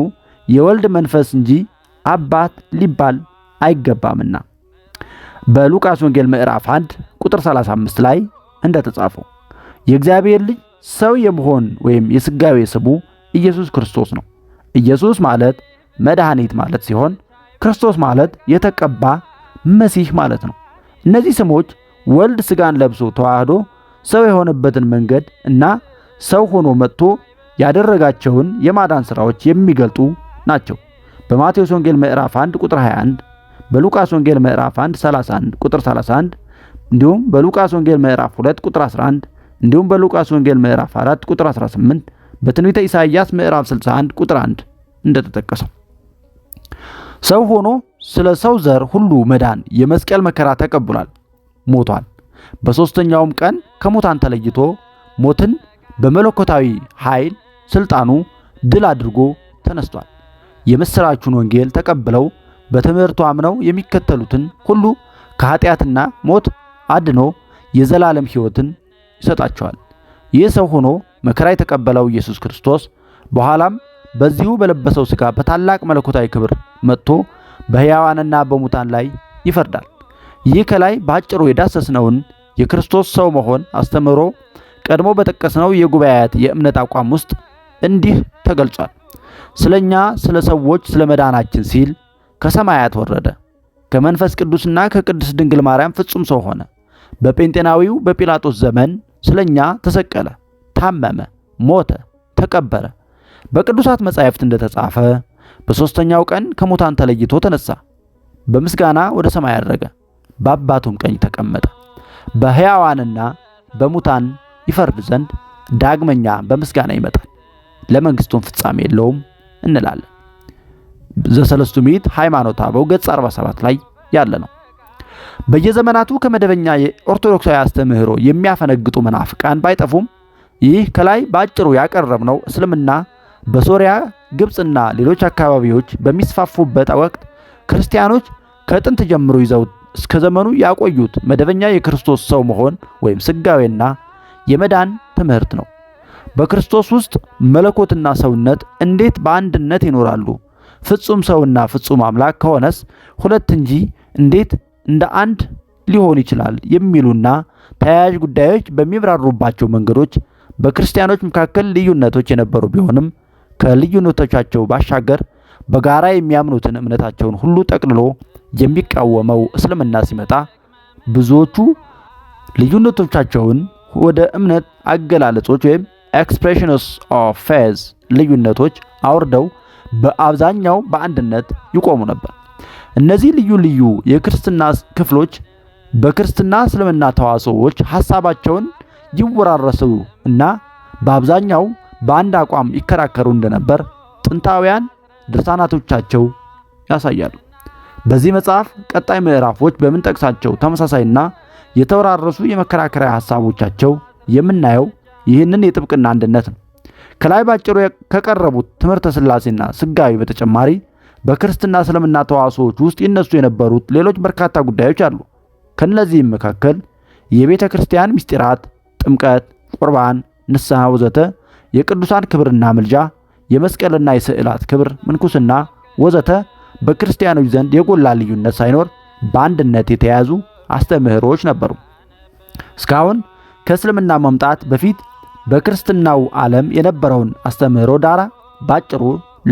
የወልድ መንፈስ እንጂ አባት ሊባል አይገባምና በሉቃስ ወንጌል ምዕራፍ 1 ቁጥር 35 ላይ እንደተጻፈው የእግዚአብሔር ልጅ ሰው የመሆን ወይም የሥጋዌ ስሙ ኢየሱስ ክርስቶስ ነው። ኢየሱስ ማለት መድኃኒት ማለት ሲሆን ክርስቶስ ማለት የተቀባ መሲህ ማለት ነው። እነዚህ ስሞች ወልድ ሥጋን ለብሶ ተዋህዶ ሰው የሆነበትን መንገድ እና ሰው ሆኖ መጥቶ ያደረጋቸውን የማዳን ሥራዎች የሚገልጡ ናቸው። በማቴዎስ ወንጌል ምዕራፍ 1 ቁጥር 21፣ በሉቃስ ወንጌል ምዕራፍ 1 31 ቁጥር 31፣ እንዲሁም በሉቃስ ወንጌል ምዕራፍ 2 ቁጥር 11፣ እንዲሁም በሉቃስ ወንጌል ምዕራፍ 4 ቁጥር 18፣ በትንቢተ ኢሳይያስ ምዕራፍ 61 ቁጥር 1 እንደተጠቀሰው ሰው ሆኖ ስለ ሰው ዘር ሁሉ መዳን የመስቀል መከራ ተቀብሏል፣ ሞቷል። በሦስተኛውም ቀን ከሙታን ተለይቶ ሞትን በመለኮታዊ ኃይል ስልጣኑ ድል አድርጎ ተነስቷል። የምሥራቹን ወንጌል ተቀብለው በትምህርቱ አምነው የሚከተሉትን ሁሉ ከኃጢአትና ሞት አድኖ የዘላለም ሕይወትን ይሰጣቸዋል። ይህ ሰው ሆኖ መከራ የተቀበለው ኢየሱስ ክርስቶስ በኋላም በዚሁ በለበሰው ሥጋ በታላቅ መለኮታዊ ክብር መጥቶ በሕያዋንና በሙታን ላይ ይፈርዳል። ይህ ከላይ በአጭሩ የዳሰስነውን የክርስቶስ ሰው መሆን አስተምሮ ቀድሞ በጠቀስነው የጉባኤያት የእምነት አቋም ውስጥ እንዲህ ተገልጿል። ስለኛ ስለ ሰዎች ስለ መዳናችን ሲል ከሰማያት ወረደ፣ ከመንፈስ ቅዱስና ከቅድስት ድንግል ማርያም ፍጹም ሰው ሆነ። በጴንጤናዊው በጲላጦስ ዘመን ስለኛ ተሰቀለ፣ ታመመ፣ ሞተ፣ ተቀበረ። በቅዱሳት መጻሕፍት እንደተጻፈ በሦስተኛው ቀን ከሙታን ተለይቶ ተነሳ፣ በምስጋና ወደ ሰማይ አረገ፣ በአባቱም ቀኝ ተቀመጠ። በሕያዋንና በሙታን ይፈርድ ዘንድ ዳግመኛ በምስጋና ይመጣል፣ ለመንግሥቱም ፍጻሜ የለውም እንላለን። ዘሰለስቱ ምዕት ሃይማኖተ አበው ገጽ 47 ላይ ያለ ነው። በየዘመናቱ ከመደበኛ የኦርቶዶክሳዊ አስተምህሮ የሚያፈነግጡ መናፍቃን ባይጠፉም ይህ ከላይ በአጭሩ ያቀረብነው እስልምና በሶሪያ፣ ግብፅና ሌሎች አካባቢዎች በሚስፋፉበት ወቅት ክርስቲያኖች ከጥንት ጀምሮ ይዘው እስከ ዘመኑ ያቆዩት መደበኛ የክርስቶስ ሰው መሆን ወይም ሥጋዌና የመዳን ትምህርት ነው። በክርስቶስ ውስጥ መለኮትና ሰውነት እንዴት በአንድነት ይኖራሉ? ፍጹም ሰውና ፍጹም አምላክ ከሆነስ ሁለት እንጂ እንዴት እንደ አንድ ሊሆን ይችላል? የሚሉና ተያያዥ ጉዳዮች በሚብራሩባቸው መንገዶች በክርስቲያኖች መካከል ልዩነቶች የነበሩ ቢሆንም ከልዩነቶቻቸው ባሻገር በጋራ የሚያምኑትን እምነታቸውን ሁሉ ጠቅልሎ የሚቃወመው እስልምና ሲመጣ ብዙዎቹ ልዩነቶቻቸውን ወደ እምነት አገላለጾች ወይም ኤክስፕሬሽንስ ኦፍ ፌዝ ልዩነቶች አውርደው በአብዛኛው በአንድነት ይቆሙ ነበር። እነዚህ ልዩ ልዩ የክርስትና ክፍሎች በክርስትና እስልምና ተዋጽኦዎች ሐሳባቸውን ይወራረሱ እና በአብዛኛው በአንድ አቋም ይከራከሩ እንደነበር ጥንታውያን ድርሳናቶቻቸው ያሳያሉ። በዚህ መጽሐፍ ቀጣይ ምዕራፎች በምንጠቅሳቸው ተመሳሳይና የተወራረሱ የመከራከሪያ ሐሳቦቻቸው የምናየው ይህንን የጥብቅና አንድነት ነው። ከላይ ባጭሩ ከቀረቡት ትምህርተ ሥላሴና ሥጋዌ በተጨማሪ በክርስትና እስልምና ተዋጽኦዎች ውስጥ ይነሱ የነበሩት ሌሎች በርካታ ጉዳዮች አሉ። ከነዚህም መካከል የቤተ ክርስቲያን ምስጢራት፣ ጥምቀት፣ ቁርባን፣ ንስሐ ወዘተ፣ የቅዱሳን ክብርና ምልጃ፣ የመስቀልና የስዕላት ክብር፣ ምንኩስና ወዘተ በክርስቲያኖች ዘንድ የጎላ ልዩነት ሳይኖር በአንድነት የተያዙ አስተምህሮች ነበሩ። እስካሁን ከእስልምና መምጣት በፊት በክርስትናው ዓለም የነበረውን አስተምህሮ ዳራ ባጭሩ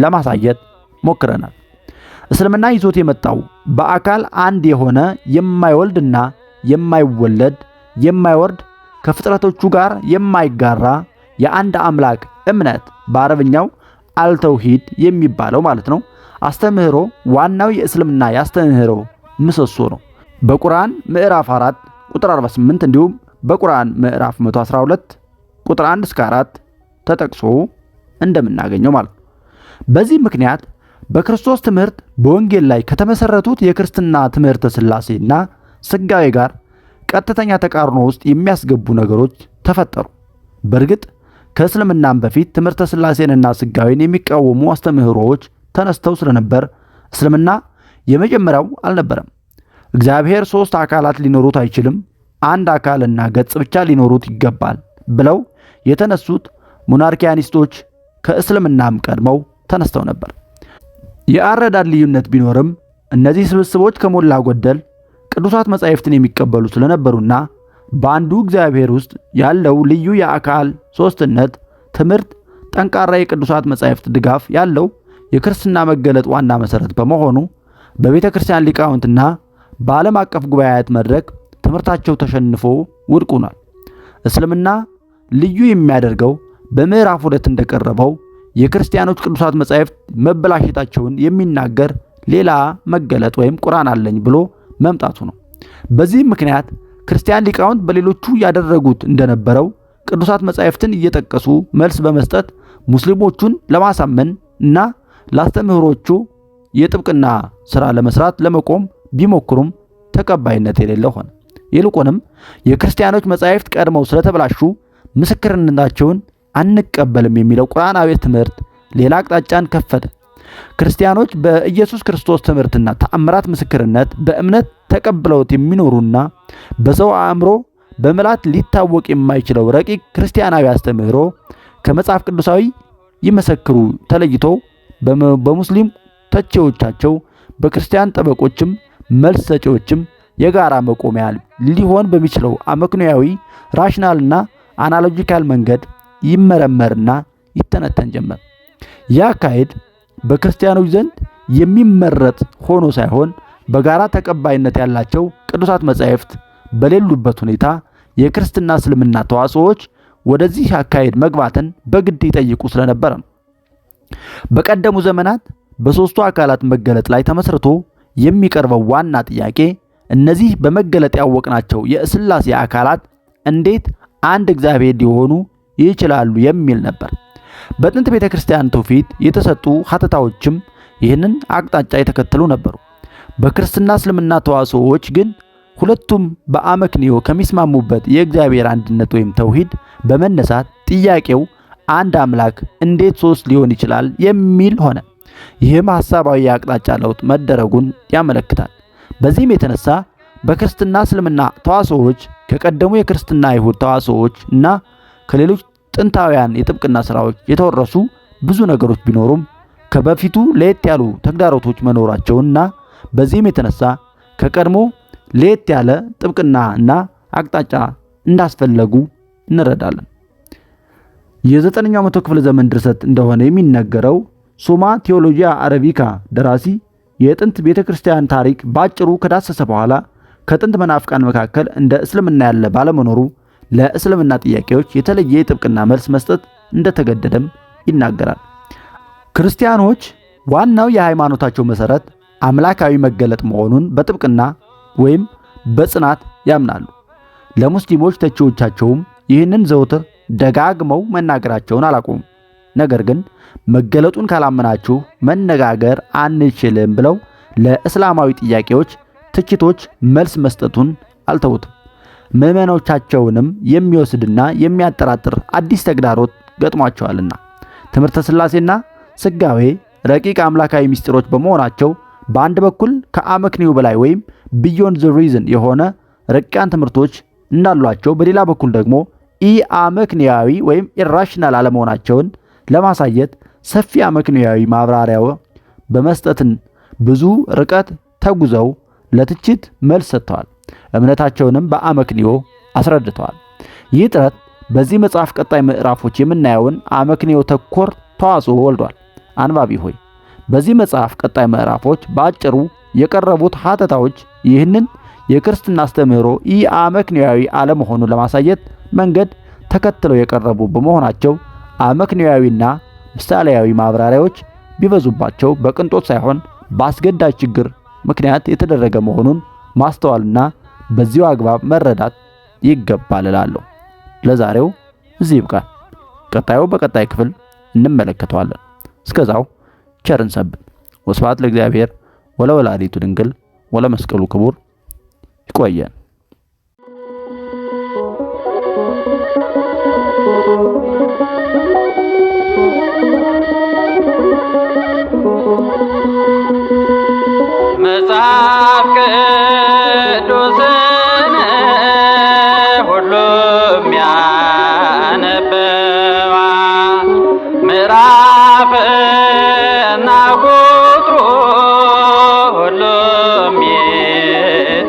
ለማሳየት ሞክረናል። እስልምና ይዞት የመጣው በአካል አንድ የሆነ የማይወልድና የማይወለድ የማይወርድ ከፍጥረቶቹ ጋር የማይጋራ የአንድ አምላክ እምነት በአረብኛው አልተውሂድ የሚባለው ማለት ነው አስተምህሮ ዋናው የእስልምና ያስተምህሮ ምሰሶ ነው። በቁርአን ምዕራፍ 4 ቁጥር 48 እንዲሁም በቁርአን ምዕራፍ 112 ቁጥር 1 እስከ 4 ተጠቅሶ እንደምናገኘው ማለት ነው። በዚህ ምክንያት በክርስቶስ ትምህርት በወንጌል ላይ ከተመሰረቱት የክርስትና ትምህርተ ሥላሴና ስጋዌ ጋር ቀጥተኛ ተቃርኖ ውስጥ የሚያስገቡ ነገሮች ተፈጠሩ። በእርግጥ ከእስልምናም በፊት ትምህርተ ሥላሴንና ስጋዌን የሚቃወሙ አስተምህሮዎች ተነስተው ስለነበር እስልምና የመጀመሪያው አልነበረም። እግዚአብሔር 3 አካላት ሊኖሩት አይችልም፣ አንድ አካልና ገጽ ብቻ ሊኖሩት ይገባል ብለው የተነሱት ሞናርኪያኒስቶች ከእስልምናም ቀድመው ተነስተው ነበር። የአረዳድ ልዩነት ቢኖርም እነዚህ ስብስቦች ከሞላ ጎደል ቅዱሳት መጻሕፍትን የሚቀበሉ ስለነበሩና በአንዱ እግዚአብሔር ውስጥ ያለው ልዩ የአካል ሦስትነት ትምህርት ጠንካራ የቅዱሳት መጻሕፍት ድጋፍ ያለው የክርስትና መገለጥ ዋና መሠረት በመሆኑ በቤተ ክርስቲያን ሊቃውንትና በዓለም አቀፍ ጉባኤያት መድረክ ትምህርታቸው ተሸንፎ ውድቅ ሆኗል። እስልምና ልዩ የሚያደርገው በምዕራፍ 2 እንደቀረበው የክርስቲያኖች ቅዱሳት መጻሕፍት መበላሸታቸውን የሚናገር ሌላ መገለጥ ወይም ቁርአን አለኝ ብሎ መምጣቱ ነው። በዚህም ምክንያት ክርስቲያን ሊቃውንት በሌሎቹ ያደረጉት እንደነበረው ቅዱሳት መጻሕፍትን እየጠቀሱ መልስ በመስጠት ሙስሊሞቹን ለማሳመን እና ለአስተምህሮቹ የጥብቅና ሥራ ለመስራት ለመቆም ቢሞክሩም ተቀባይነት የሌለው ሆነ። ይልቁንም የክርስቲያኖች መጻሕፍት ቀድመው ስለተበላሹ ምስክርነታቸውን አንቀበልም የሚለው ቁርአናዊ ትምህርት ሌላ አቅጣጫን ከፈተ። ክርስቲያኖች በኢየሱስ ክርስቶስ ትምህርትና ተአምራት ምስክርነት በእምነት ተቀብለውት የሚኖሩና በሰው አእምሮ በመላት ሊታወቅ የማይችለው ረቂቅ ክርስቲያናዊ አስተምህሮ ከመጽሐፍ ቅዱሳዊ ይመሰክሩ ተለይቶ በሙስሊም ተቺዎቻቸው በክርስቲያን ጠበቆችም መልስ ሰጪዎችም የጋራ መቆሚያ ሊሆን በሚችለው አመክንዮአዊ ራሽናልና አናሎጂካል መንገድ ይመረመርና ይተነተን ጀመር። ይህ አካሄድ በክርስቲያኖች ዘንድ የሚመረጥ ሆኖ ሳይሆን በጋራ ተቀባይነት ያላቸው ቅዱሳት መጻሕፍት በሌሉበት ሁኔታ የክርስትና እስልምና ተዋጽኦዎች ወደዚህ አካሄድ መግባትን በግድ ይጠይቁ ስለነበር ነው። በቀደሙ ዘመናት በሦስቱ አካላት መገለጥ ላይ ተመስርቶ የሚቀርበው ዋና ጥያቄ እነዚህ በመገለጥ ያወቅናቸው የሥላሴ አካላት እንዴት አንድ እግዚአብሔር ሊሆኑ ይችላሉ የሚል ነበር። በጥንት ቤተክርስቲያን ትውፊት የተሰጡ ሐተታዎችም ይህንን አቅጣጫ የተከተሉ ነበሩ። በክርስትና እስልምና ተዋጽኦዎች ግን ሁለቱም በአመክንዮ ከሚስማሙበት የእግዚአብሔር አንድነት ወይም ተውሂድ በመነሳት ጥያቄው አንድ አምላክ እንዴት 3 ሊሆን ይችላል የሚል ሆነ። ይህም ሐሳባዊ የአቅጣጫ ለውጥ መደረጉን ያመለክታል። በዚህም የተነሳ በክርስትና እስልምና ተዋጽኦዎች ከቀደሙ የክርስትና አይሁድ ተዋጽኦዎች እና ከሌሎች ጥንታውያን የጥብቅና ሥራዎች የተወረሱ ብዙ ነገሮች ቢኖሩም ከበፊቱ ለየት ያሉ ተግዳሮቶች መኖራቸውና በዚህም የተነሳ ከቀድሞ ለየት ያለ ጥብቅና እና አቅጣጫ እንዳስፈለጉ እንረዳለን። የ9ኛው መቶ ክፍለ ዘመን ድርሰት እንደሆነ የሚነገረው ሶማ ቴዎሎጂያ አረቢካ ደራሲ የጥንት ቤተክርስቲያን ታሪክ ባጭሩ ከዳሰሰ በኋላ ከጥንት መናፍቃን መካከል እንደ እስልምና ያለ ባለመኖሩ ለእስልምና ጥያቄዎች የተለየ የጥብቅና መልስ መስጠት እንደተገደደም ይናገራል። ክርስቲያኖች ዋናው የሃይማኖታቸው መሰረት አምላካዊ መገለጥ መሆኑን በጥብቅና ወይም በጽናት ያምናሉ። ለሙስሊሞች ተቺዎቻቸውም ይህንን ዘውትር ደጋግመው መናገራቸውን አላቆሙም። ነገር ግን መገለጡን ካላመናችሁ መነጋገር አንችልም ብለው ለእስላማዊ ጥያቄዎች፣ ትችቶች መልስ መስጠቱን አልተውትም። ምዕመኖቻቸውንም የሚወስድና የሚያጠራጥር አዲስ ተግዳሮት ገጥሟቸዋልና ትምህርተ ሥላሴና ስጋዌ ረቂቅ አምላካዊ ምስጢሮች በመሆናቸው በአንድ በኩል ከአመክንዮ በላይ ወይም ቢዮንድ ዘ ሪዝን የሆነ ረቂቃን ትምህርቶች እንዳሏቸው፣ በሌላ በኩል ደግሞ ኢአመክንያዊ ወይም ኢራሽናል አለመሆናቸውን ለማሳየት ሰፊ አመክንዮአዊ ማብራሪያው በመስጠትን ብዙ ርቀት ተጉዘው ለትችት መልስ ሰጥተዋል። እምነታቸውንም በአመክንዮ አስረድተዋል። ይህ ጥረት በዚህ መጽሐፍ ቀጣይ ምዕራፎች የምናየውን አመክንዮ ተኮር ተዋጽኦ ወልዷል። አንባቢ ሆይ በዚህ መጽሐፍ ቀጣይ ምዕራፎች በአጭሩ የቀረቡት ሐተታዎች ይህንን የክርስትና አስተምህሮ አመክንዮአዊ አለመሆኑን ለማሳየት መንገድ ተከትለው የቀረቡ በመሆናቸው አመክንዮአዊና ምሳሌያዊ ማብራሪያዎች ቢበዙባቸው በቅንጦት ሳይሆን በአስገዳጅ ችግር ምክንያት የተደረገ መሆኑን ማስተዋልና በዚሁ አግባብ መረዳት ይገባል እላለሁ። ለዛሬው እዚህ ይብቃል። ቀጣዩ በቀጣይ ክፍል እንመለከተዋለን። እስከዛው ቸርን ሰንብት። ወስብሐት ለእግዚአብሔር ወለወላዲቱ ድንግል ወለመስቀሉ ክቡር። ይቆየን። መጽሐፍ ቅዱስን ሁሉም ያነበዋል። ምዕራፍና ቁጥሩ ሁሉም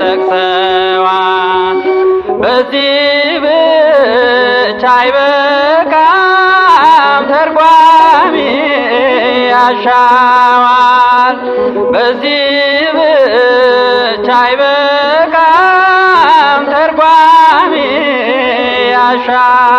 ይጠቅሰዋል። በዚህ ብቻ አይበቃም፣ ተርጓሚ ያሻዋል። በዚህ ብቻ አይበቃም፣ ተርጓሚ ያሻዋል።